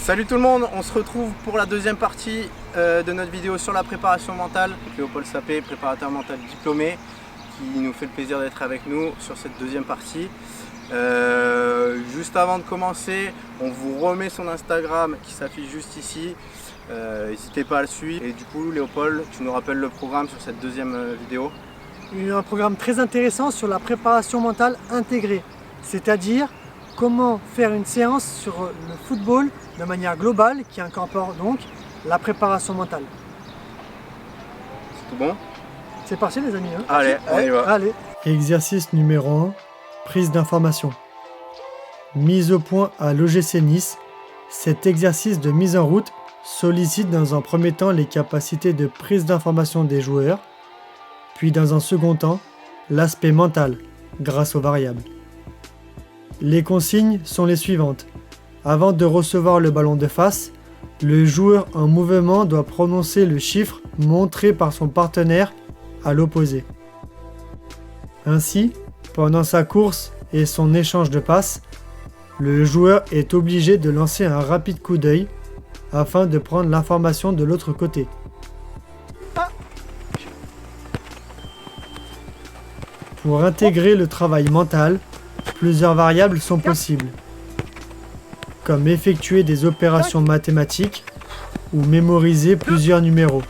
Salut tout le monde, on se retrouve pour la deuxième partie de notre vidéo sur la préparation mentale. Léopold Sapé, préparateur mental diplômé, qui nous fait le plaisir d'être avec nous sur cette deuxième partie. Juste avant de commencer, on vous remet son Instagram qui s'affiche juste ici. N'hésitez pas à le suivre. Et du coup, Léopold, tu nous rappelles le programme sur cette deuxième vidéo? Il y a un programme très intéressant sur la préparation mentale intégrée, c'est-à-dire comment faire une séance sur le football de manière globale qui incorpore donc la préparation mentale. C'est tout bon? C'est parti les amis, hein? Allez, on y va. Allez. Exercice numéro 1, prise d'information. Mise au point à l'OGC Nice, cet exercice de mise en route sollicite dans un premier temps les capacités de prise d'information des joueurs, puis dans un second temps, l'aspect mental, grâce aux variables. Les consignes sont les suivantes. Avant de recevoir le ballon de face, le joueur en mouvement doit prononcer le chiffre montré par son partenaire à l'opposé. Ainsi, pendant sa course et son échange de passes, le joueur est obligé de lancer un rapide coup d'œil afin de prendre l'information de l'autre côté. Pour intégrer le travail mental, plusieurs variables sont possibles, comme effectuer des opérations mathématiques ou mémoriser plusieurs numéros.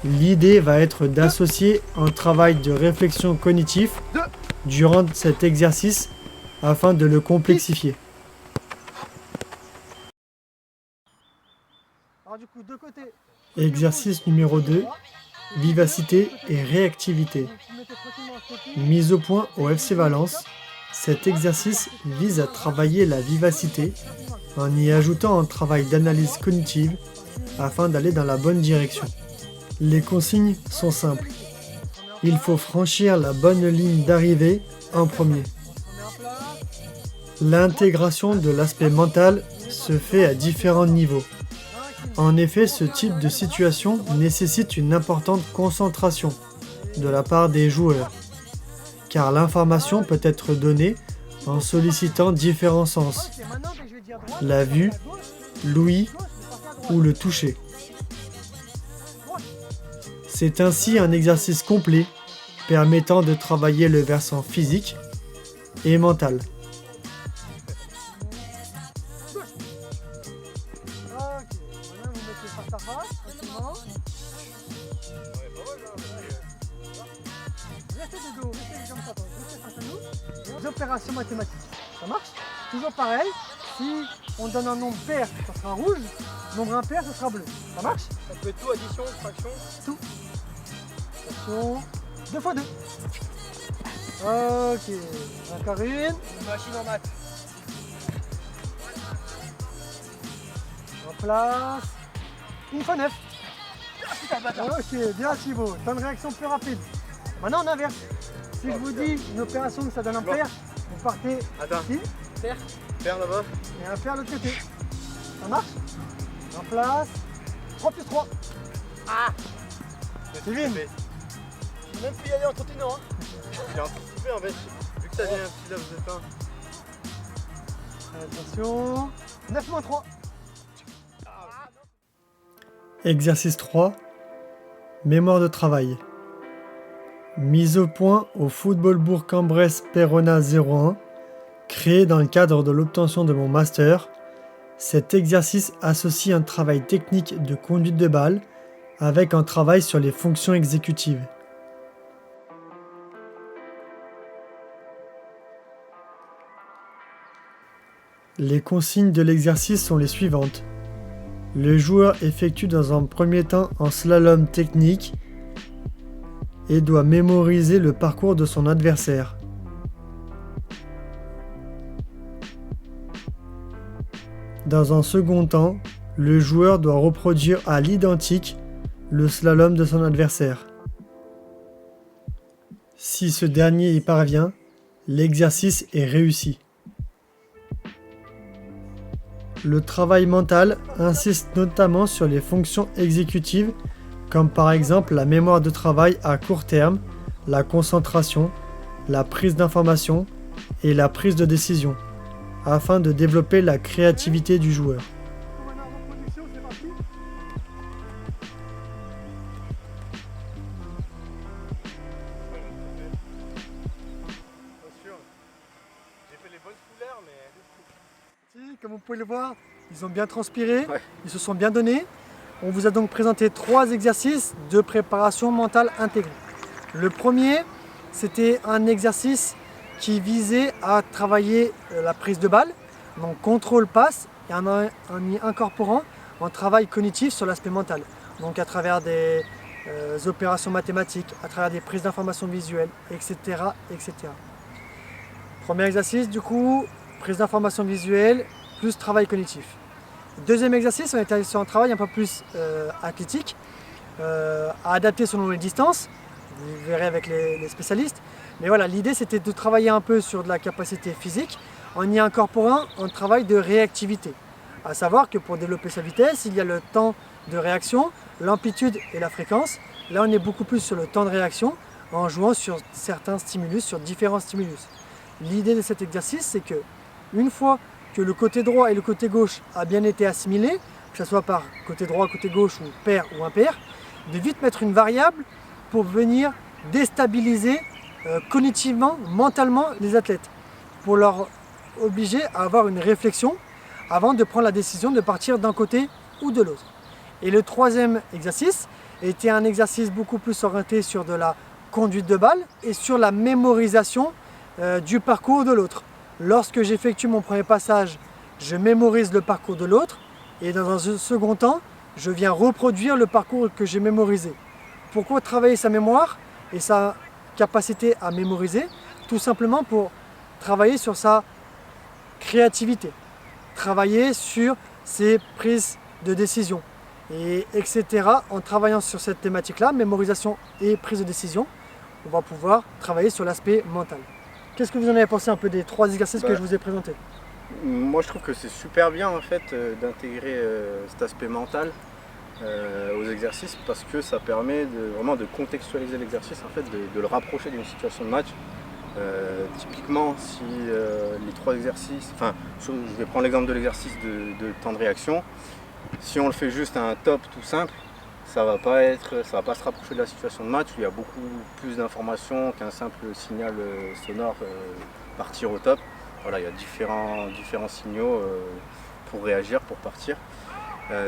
L'idée va être d'associer un travail de réflexion cognitif durant cet exercice afin de le complexifier. Exercice numéro 2, vivacité et réactivité. Mise au point au FC Valence, cet exercice vise à travailler la vivacité en y ajoutant un travail d'analyse cognitive afin d'aller dans la bonne direction. Les consignes sont simples. Il faut franchir la bonne ligne d'arrivée en premier. L'intégration de l'aspect mental se fait à différents niveaux. En effet, ce type de situation nécessite une importante concentration de la part des joueurs, car l'information peut être donnée en sollicitant différents sens, la vue, l'ouïe ou le toucher. C'est ainsi un exercice complet permettant de travailler le versant physique et mental. Les opérations mathématiques, ça marche? Toujours pareil, si on donne un nombre pair, ça sera rouge, nombre impair, ça sera bleu. Ça marche? Ça peut être tout, addition, fraction? Tout. Attention, 2 x 2. Ok, encore une. Une machine en maths. En place. 1 x 9. Ok, bien Thibaut, t'as une réaction plus rapide. Maintenant on inverse. Si je vous dis une opération que ça donne un pair, vous partez ici. Pair là-bas. Et un pair de l'autre côté. Ça marche? En place. 3 plus 3. Ah! C'est vite. J'ai même pu y aller en continuant. J'ai anticipé en fait, vu que ça vient un petit laps de temps. Attention. 9 moins 3. Exercice 3. Mémoire de travail. Mise au point au Football Bourg-en-Bresse Perona 01, créé dans le cadre de l'obtention de mon master. Cet exercice associe un travail technique de conduite de balle avec un travail sur les fonctions exécutives. Les consignes de l'exercice sont les suivantes. Le joueur effectue dans un premier temps un slalom technique et doit mémoriser le parcours de son adversaire. Dans un second temps, le joueur doit reproduire à l'identique le slalom de son adversaire. Si ce dernier y parvient, l'exercice est réussi. Le travail mental insiste notamment sur les fonctions exécutives comme par exemple la mémoire de travail à court terme, la concentration, la prise d'information et la prise de décision. afin de développer la créativité du joueur. Comme vous pouvez le voir, ils ont bien transpiré, ils se sont bien donnés. On vous a donc présenté 3 exercices de préparation mentale intégrée. Le premier, c'était un exercice qui visait à travailler la prise de balle, donc contrôle-passe, et en y incorporant un travail cognitif sur l'aspect mental. Donc à travers des opérations mathématiques, à travers des prises d'informations visuelles, etc., etc. Premier exercice, du coup, prise d'informations visuelles, plus travail cognitif. Deuxième exercice, on était sur un travail un peu plus athlétique, à adapter selon les distances, vous verrez avec les spécialistes. Mais voilà, l'idée c'était de travailler un peu sur de la capacité physique en y incorporant un travail de réactivité. À savoir que pour développer sa vitesse, il y a le temps de réaction, l'amplitude et la fréquence. Là on est beaucoup plus sur le temps de réaction en jouant sur certains stimulus, sur différents stimulus. L'idée de cet exercice, c'est que une fois que le côté droit et le côté gauche a bien été assimilé, que ce soit par côté droit, côté gauche ou pair ou impair, de vite mettre une variable pour venir déstabiliser cognitivement, mentalement les athlètes, pour leur obliger à avoir une réflexion avant de prendre la décision de partir d'un côté ou de l'autre. Et le troisième exercice était un exercice beaucoup plus orienté sur de la conduite de balle et sur la mémorisation du parcours de l'autre. Lorsque j'effectue mon premier passage, je mémorise le parcours de l'autre et dans un second temps, je viens reproduire le parcours que j'ai mémorisé. Pourquoi travailler sa mémoire et sa capacité à mémoriser? Tout simplement pour travailler sur sa créativité, travailler sur ses prises de décision, et etc. En travaillant sur cette thématique-là, mémorisation et prise de décision, on va pouvoir travailler sur l'aspect mental. Qu'est-ce que vous en avez pensé un peu des 3 exercices que je vous ai présentés? Moi je trouve que c'est super bien en fait d'intégrer cet aspect mental aux exercices parce que ça permet vraiment de contextualiser l'exercice, en fait, de le rapprocher d'une situation de match. Typiquement si les 3 exercices, je vais prendre l'exemple de l'exercice de temps de réaction, si on le fait juste à un top tout simple, ça va pas se rapprocher de la situation de match où il y a beaucoup plus d'informations qu'un simple signal sonore par tir au top. Voilà, il y a différents signaux pour réagir, pour partir.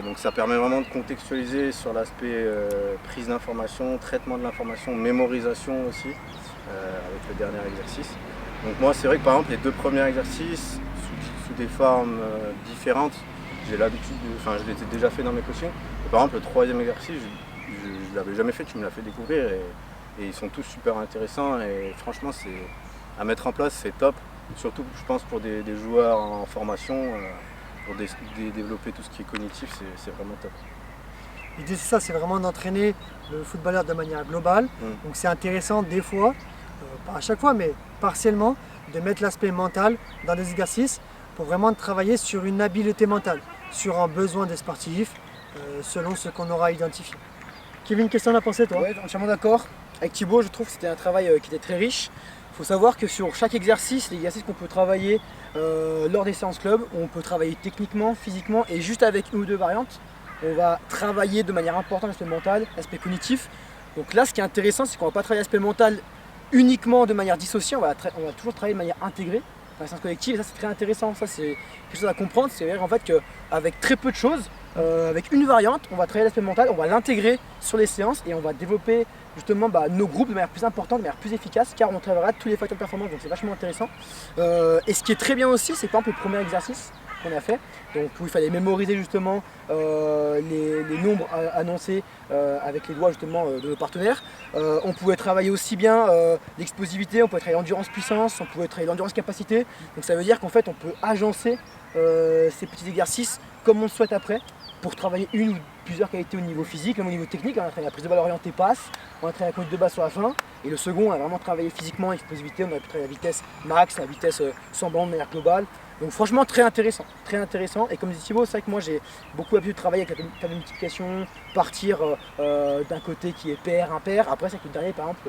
Donc ça permet vraiment de contextualiser sur l'aspect prise d'information, traitement de l'information, mémorisation aussi, avec le dernier exercice. Donc moi c'est vrai que par exemple les 2 premiers exercices, sous des formes différentes, j'ai l'habitude, je l'étais déjà fait dans mes coachings. Par exemple, le 3e exercice, je ne l'avais jamais fait, tu me l'as fait découvrir et ils sont tous super intéressants et franchement, c'est à mettre en place, c'est top. Surtout, je pense, pour des joueurs en formation, pour développer tout ce qui est cognitif, c'est vraiment top. L'idée, c'est ça, c'est vraiment d'entraîner le footballeur de manière globale. Donc c'est intéressant des fois, pas à chaque fois, mais partiellement, de mettre l'aspect mental dans des exercices pour vraiment travailler sur une habileté mentale, sur un besoin des sportifs, selon ce qu'on aura identifié. Kevin, qu'est-ce que tu en as pensé toi? Ouais, entièrement d'accord. Avec Thibaut, je trouve que c'était un travail qui était très riche. Il faut savoir que sur chaque exercice, l'exercice qu'on peut travailler lors des séances club, on peut travailler techniquement, physiquement et juste avec une ou 2 variantes, on va travailler de manière importante l'aspect mental, l'aspect cognitif. Donc là, ce qui est intéressant, c'est qu'on ne va pas travailler l'aspect mental uniquement de manière dissociée, on va toujours travailler de manière intégrée, dans la séance collective, et ça c'est très intéressant. Ça c'est quelque chose à comprendre, c'est-à-dire en fait qu'avec très peu de choses, avec une variante, on va travailler l'aspect mental, on va l'intégrer sur les séances et on va développer justement nos groupes de manière plus importante, de manière plus efficace, car on travaillera tous les facteurs de performance, donc c'est vachement intéressant. Et ce qui est très bien aussi, c'est par exemple le premier exercice qu'on a fait, donc où il fallait mémoriser justement les nombres annoncés avec les doigts justement de nos partenaires. On pouvait travailler aussi bien l'explosivité, on pouvait travailler l'endurance puissance, on pouvait travailler l'endurance capacité, donc ça veut dire qu'en fait on peut agencer ces petits exercices comme on le souhaite après, pour travailler une ou plusieurs qualités au niveau physique, même au niveau technique. On a travaillé la prise de balle orientée passe, on a travaillé la conduite de base sur la fin, et le second on a vraiment travaillé physiquement, l'explosivité, on a pu travailler la vitesse max, la vitesse semblante de manière globale. Donc franchement très intéressant, et comme dit Thibaut, c'est vrai que moi j'ai beaucoup l'habitude de travailler avec la table de multiplication, partir d'un côté qui est pair, impair. Après c'est que le dernier par exemple,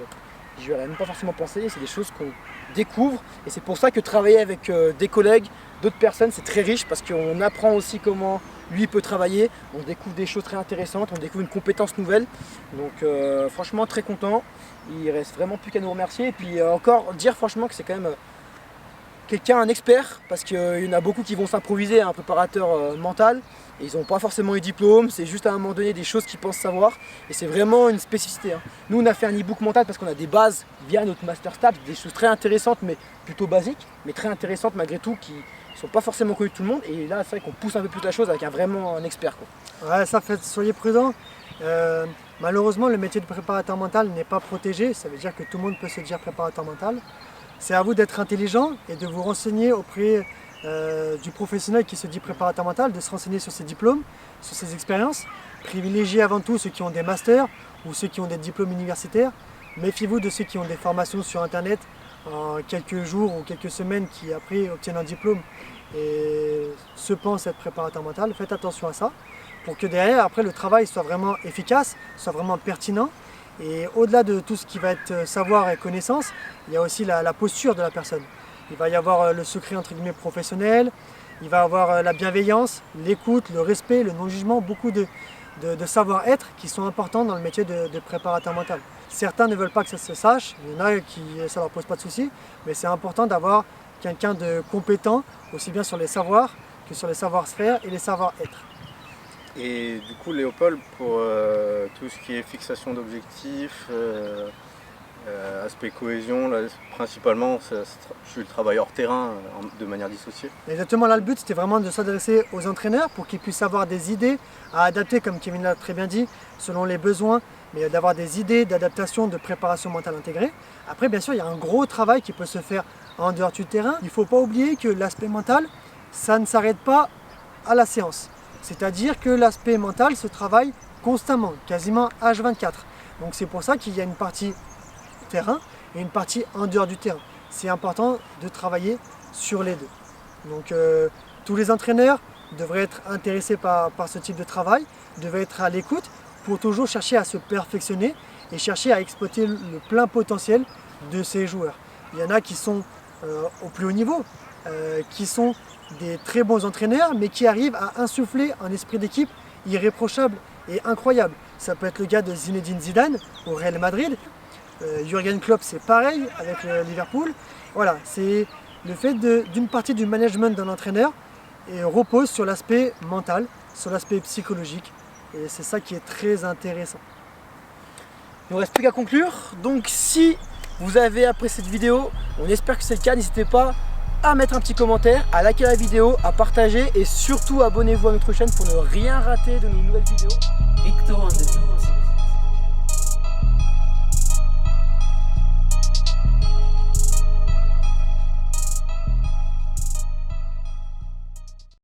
j'y aurais même pas forcément pensé, c'est des choses qu'on découvre. Et c'est pour ça que travailler avec des collègues, d'autres personnes, c'est très riche parce qu'on apprend aussi comment lui peut travailler. On découvre des choses très intéressantes, on découvre une compétence nouvelle. Donc franchement très content. Il reste vraiment plus qu'à nous remercier. Et puis encore dire franchement que c'est quand même quelqu'un, un expert, parce qu'il y en a beaucoup qui vont s'improviser un préparateur mental. Et ils n'ont pas forcément eu diplôme, c'est juste à un moment donné des choses qu'ils pensent savoir. Et c'est vraiment une spécificité. Nous on a fait un e-book mental parce qu'on a des bases via notre Master Stabs, des choses très intéressantes mais plutôt basiques, mais très intéressantes malgré tout, qui ne sont pas forcément connues de tout le monde. Et là c'est vrai qu'on pousse un peu plus la chose avec vraiment un expert, quoi. Ouais, ça fait, soyez prudents. Malheureusement, le métier de préparateur mental n'est pas protégé. Ça veut dire que tout le monde peut se dire préparateur mental. C'est à vous d'être intelligent et de vous renseigner auprès du professionnel qui se dit préparateur mental, de se renseigner sur ses diplômes, sur ses expériences. Privilégiez avant tout ceux qui ont des masters ou ceux qui ont des diplômes universitaires. Méfiez-vous de ceux qui ont des formations sur internet en quelques jours ou quelques semaines qui après obtiennent un diplôme et se pensent être préparateur mental. Faites attention à ça pour que derrière après le travail soit vraiment efficace, soit vraiment pertinent. Et au-delà de tout ce qui va être savoir et connaissance, il y a aussi la posture de la personne. Il va y avoir le secret entre guillemets professionnel, il va y avoir la bienveillance, l'écoute, le respect, le non-jugement, beaucoup de savoir-être qui sont importants dans le métier de préparateur mental. Certains ne veulent pas que ça se sache, il y en a qui ça leur pose pas de soucis, mais c'est important d'avoir quelqu'un de compétent, aussi bien sur les savoirs que sur les savoir-faire et les savoir-être. Et du coup, Léopold, pour tout ce qui est fixation d'objectifs, aspect cohésion, là, principalement, je suis le travail hors terrain de manière dissociée. Exactement, là le but c'était vraiment de s'adresser aux entraîneurs pour qu'ils puissent avoir des idées à adapter, comme Kevin l'a très bien dit, selon les besoins, mais d'avoir des idées d'adaptation, de préparation mentale intégrée. Après, bien sûr, il y a un gros travail qui peut se faire en dehors du terrain. Il ne faut pas oublier que l'aspect mental, ça ne s'arrête pas à la séance. C'est-à-dire que l'aspect mental se travaille constamment, quasiment H24. Donc c'est pour ça qu'il y a une partie terrain et une partie en dehors du terrain. C'est important de travailler sur les deux. Donc tous les entraîneurs devraient être intéressés par ce type de travail, devraient être à l'écoute pour toujours chercher à se perfectionner et chercher à exploiter le plein potentiel de ces joueurs. Il y en a qui sont au plus haut niveau, qui sont des très bons entraîneurs, mais qui arrivent à insuffler un esprit d'équipe irréprochable et incroyable. Ça peut être le cas de Zinedine Zidane au Real Madrid. Jürgen Klopp, c'est pareil avec le Liverpool. Voilà, c'est le fait d'une partie du management d'un entraîneur et repose sur l'aspect mental, sur l'aspect psychologique. Et c'est ça qui est très intéressant. Il ne reste plus qu'à conclure. Donc si vous avez apprécié cette vidéo, on espère que c'est le cas, n'hésitez pas à mettre un petit commentaire, à liker la vidéo, à partager et surtout abonnez-vous à notre chaîne pour ne rien rater de nos nouvelles vidéos.